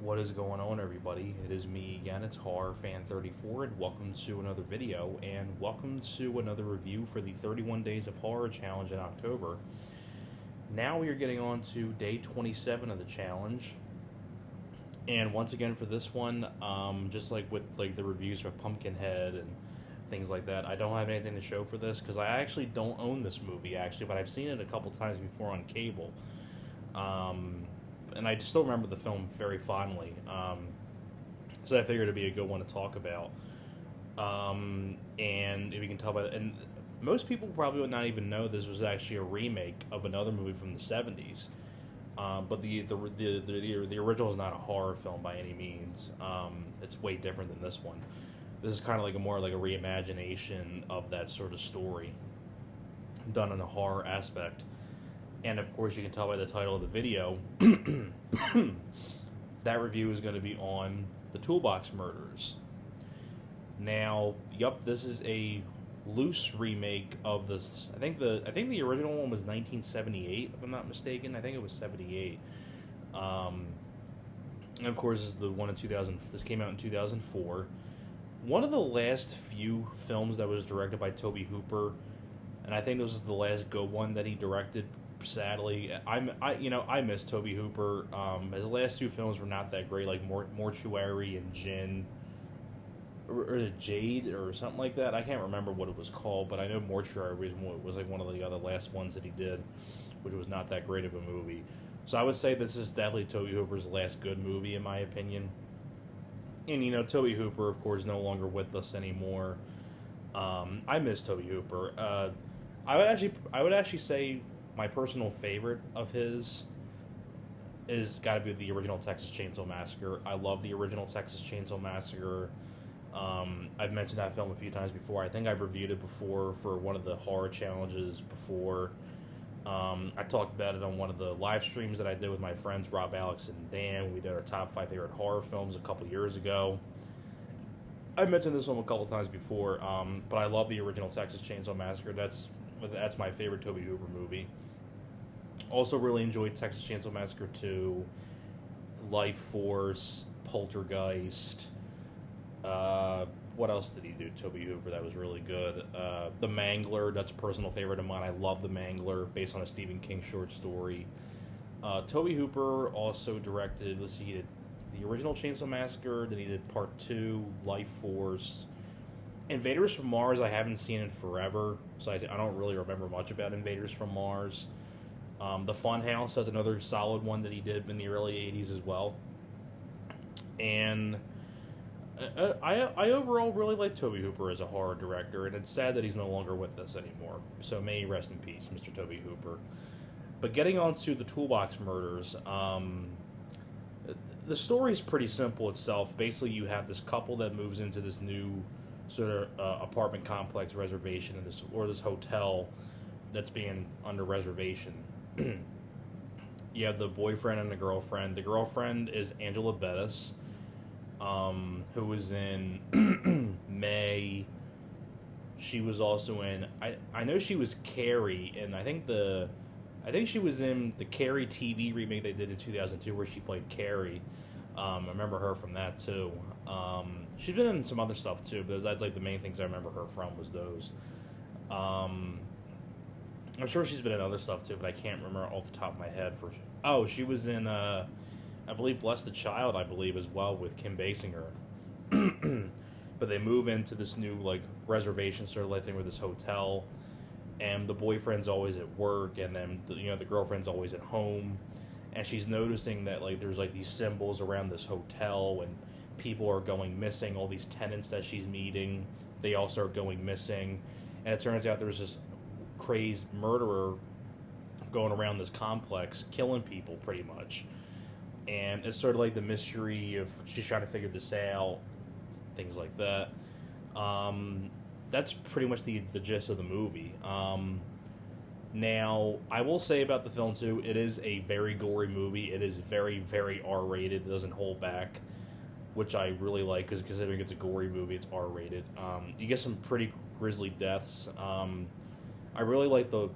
What is going on, everybody? It is me again. It's Horror Fan 34, and welcome to another video, and welcome to another review for the 31 Days of Horror Challenge in October. Now we are getting on to day 27 of the challenge, and once again for this one, just like with the reviews for Pumpkinhead and things like that, I don't have anything to show for this because I actually don't own this movie but I've seen it a couple times before on cable. And I still remember the film very fondly. So I figured it'd be a good one to talk about. And if you can tell by and most people probably would not even know this was actually a remake of another movie from the '70s. But the original is not a horror film by any means. It's way different than this one. This is kind of like a more like a reimagination of that sort of story, done in a horror aspect. And of course, you can tell by the title of the video, that review is going to be on the Toolbox murders. Now, this is a loose remake of this. I think the original one was 1978, if I'm not mistaken. I think it was 78. And of course, this is the one in 2000. This came out in 2004. One of the last few films that was directed by Tobe Hooper, and I think this was the last good one that he directed. Sadly, I miss Tobe Hooper. His last two films were not that great, like Mortuary and Gin, or is it Jade or something like that? I can't remember what it was called, but I know Mortuary was like one of the other last ones that he did, which was not that great of a movie. So I would say this is definitely Tobe Hooper's last good movie, in my opinion. And Tobe Hooper, of course, is no longer with us anymore. I miss Tobe Hooper. I would actually say my personal favorite of his is got to be the original Texas Chainsaw Massacre. I love the original Texas Chainsaw Massacre. I've mentioned that film a few times before. I think I've reviewed it before for one of the horror challenges before. I talked about it on one of the live streams that I did with my friends Rob, Alex, and Dan. We did our top 5 favorite horror films a couple years ago. I mentioned this one a couple times before, but I love the original Texas Chainsaw Massacre. That's my favorite Tobe Hooper movie. Also really enjoyed Texas Chainsaw Massacre 2, Life Force, Poltergeist. What else did he do, Tobe Hooper, that was really good? The Mangler, that's a personal favorite of mine. I love The Mangler, based on a Stephen King short story. Tobe Hooper also directed, he did the original Chainsaw Massacre, then he did Part 2, Life Force. Invaders from Mars, I haven't seen in forever, so I don't really remember much about Invaders from Mars. The Funhouse, that's another solid one that he did in the early 80s as well. And I overall really like Tobe Hooper as a horror director, and it's sad that he's no longer with us anymore. So may he rest in peace, Mr. Tobe Hooper. But getting on to the Toolbox murders, the story's pretty simple itself. Basically, you have this couple that moves into this new sort of apartment complex reservation, this hotel that's being under reservation. You have the boyfriend and the girlfriend. The girlfriend is Angela Bettis, who was in May. She was also in I know she was Carrie, and I think she was in the Carrie TV remake they did in 2002 where she played Carrie. I remember her from that too. She's been in some other stuff too, but that's like the main things I remember her from was those. I'm sure she's been in other stuff too, but I can't remember off the top of my head. She was in I believe Bless the Child, I believe, as well, with Kim Basinger. But they move into this new reservation sort of thing with this hotel, and the boyfriend's always at work, and then the girlfriend's always at home, and she's noticing that there's these symbols around this hotel, and people are going missing. All these tenants that she's meeting, they all start going missing, and it turns out there's this crazed murderer going around this complex killing people pretty much. And it's sort of like the mystery of she's trying to figure this out, things like that. That's pretty much the gist of the movie. Now, I will say about the film too, it is a very gory movie. It is very, very R-rated. It doesn't hold back, which I really like, because considering it's a gory movie, it's R-rated. You get some pretty grisly deaths. I really like the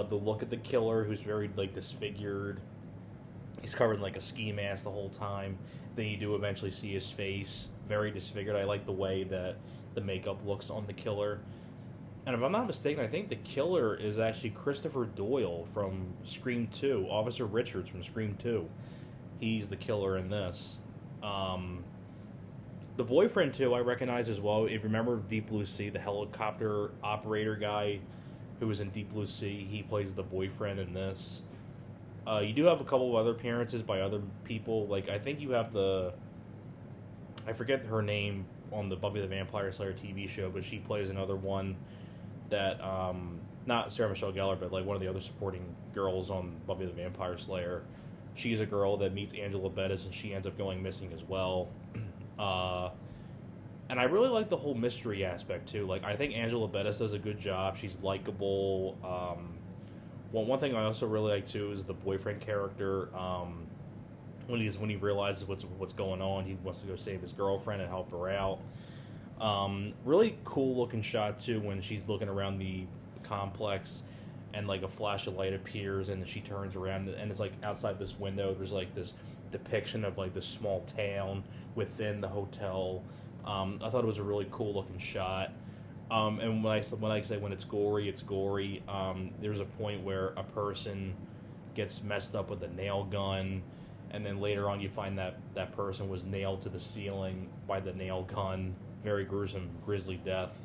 look at the killer, who's very disfigured. He's covered in like a ski mask the whole time. Then you do eventually see his face, very disfigured. I like the way that the makeup looks on the killer. And if I'm not mistaken, I think the killer is actually Christopher Doyle from Scream 2, Officer Richards from Scream 2. He's the killer in this. The boyfriend, too, I recognize as well. If you remember Deep Blue Sea, the helicopter operator guy who was in Deep Blue Sea, he plays the boyfriend in this. You do have a couple of other appearances by other people. Like, I think you have I forget her name on the Buffy the Vampire Slayer TV show, but she plays another one that, not Sarah Michelle Gellar, but like one of the other supporting girls on Buffy the Vampire Slayer. She's a girl that meets Angela Bettis, and she ends up going missing as well. And I really like the whole mystery aspect, too. Like, I think Angela Bettis does a good job. She's likable. One thing I also really like, too, is the boyfriend character. When he realizes what's going on, he wants to go save his girlfriend and help her out. Really cool looking shot, too, when she's looking around the complex and like a flash of light appears and she turns around and it's like outside this window there's like this depiction of like this small town within the hotel. I thought it was a really cool looking shot. And when I say when it's gory, it's gory. There's a point where a person gets messed up with a nail gun, and then later on you find that person was nailed to the ceiling by the nail gun. Very gruesome, grisly death.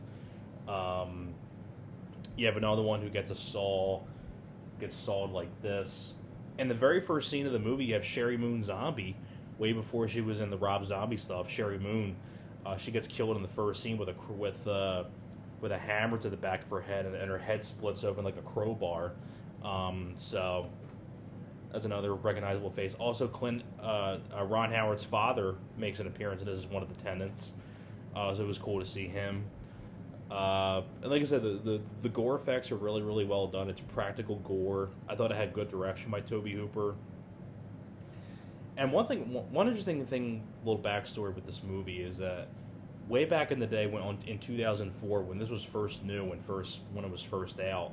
You have another one who gets sawed like this. In the very first scene of the movie, you have Sherry Moon Zombie, way before she was in the Rob Zombie stuff. Sherry Moon, she gets killed in the first scene with a hammer to the back of her head, and her head splits open like a crowbar. So that's another recognizable face. Also, Ron Howard's father makes an appearance, and this is one of the tenants. So it was cool to see him. And like I said, the gore effects are really, really well done. It's practical gore. I thought it had good direction by Tobe Hooper. And one interesting thing, little backstory with this movie is that way back in the day, in 2004, when this was first new, when it was first out,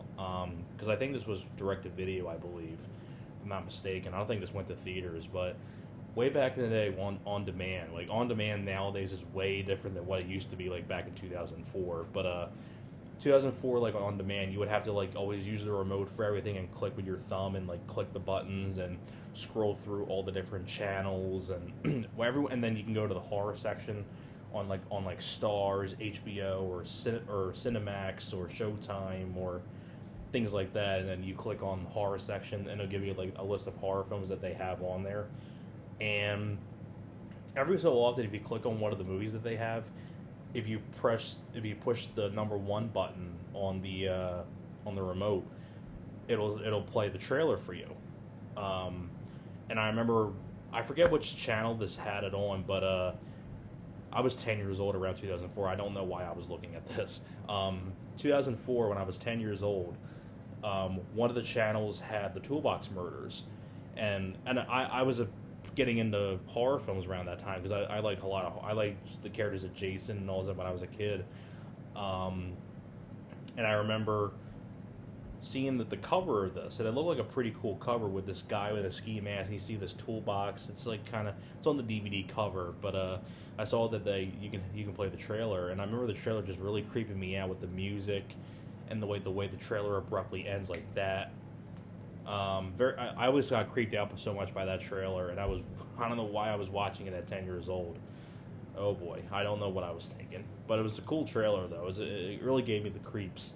because I think this was direct to video, I believe, if I'm not mistaken. I don't think this went to theaters, but way back in the day, on demand. Like, on demand nowadays is way different than what it used to be, like, back in 2004. But 2004, like, on demand, you would have to, like, always use the remote for everything and click with your thumb and, like, click the buttons and scroll through all the different channels and and then you can go to the horror section on Stars, HBO, or Cinemax, or Showtime, or things like that, and then you click on the horror section, and it'll give you, like, a list of horror films that they have on there. And every so often, if you click on one of the movies that they have, if you push the number 1 button on the remote, it'll play the trailer for you. And I remember, I forget which channel this had it on, but I was 10 years old around 2004. I don't know why I was looking at this. 2004, when I was 10 years old, one of the channels had the Toolbox murders, and I was getting into horror films around that time because I liked the characters of Jason and all that when I was a kid. And I remember seeing the cover of this, and it looked like a pretty cool cover with this guy with a ski mask, and you see this toolbox. It's like it's on the DVD cover, but I saw that you can play the trailer, and I remember the trailer just really creeping me out with the music and the way the trailer abruptly ends like that. I always got creeped out so much by that trailer, and I don't know why I was watching it at 10 years old. Oh boy, I don't know what I was thinking, but it was a cool trailer though. It really gave me the creeps.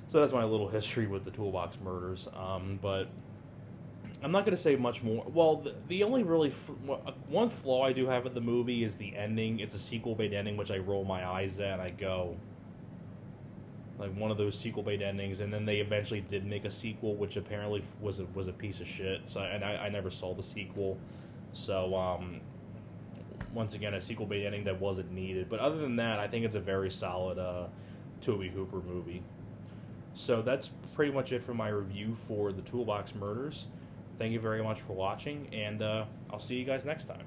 So that's my little history with the Toolbox murders. But I'm not going to say much more. Well, the only really one flaw I do have with the movie is the ending. It's a sequel-bait ending, which I roll my eyes at and I go, like, one of those sequel-bait endings. And then they eventually did make a sequel, which apparently was a piece of shit. So I never saw the sequel. So once again, a sequel-bait ending that wasn't needed. But other than that, I think it's a very solid Tobe Hooper movie. So that's pretty much it for my review for the Toolbox Murders. Thank you very much for watching, and I'll see you guys next time.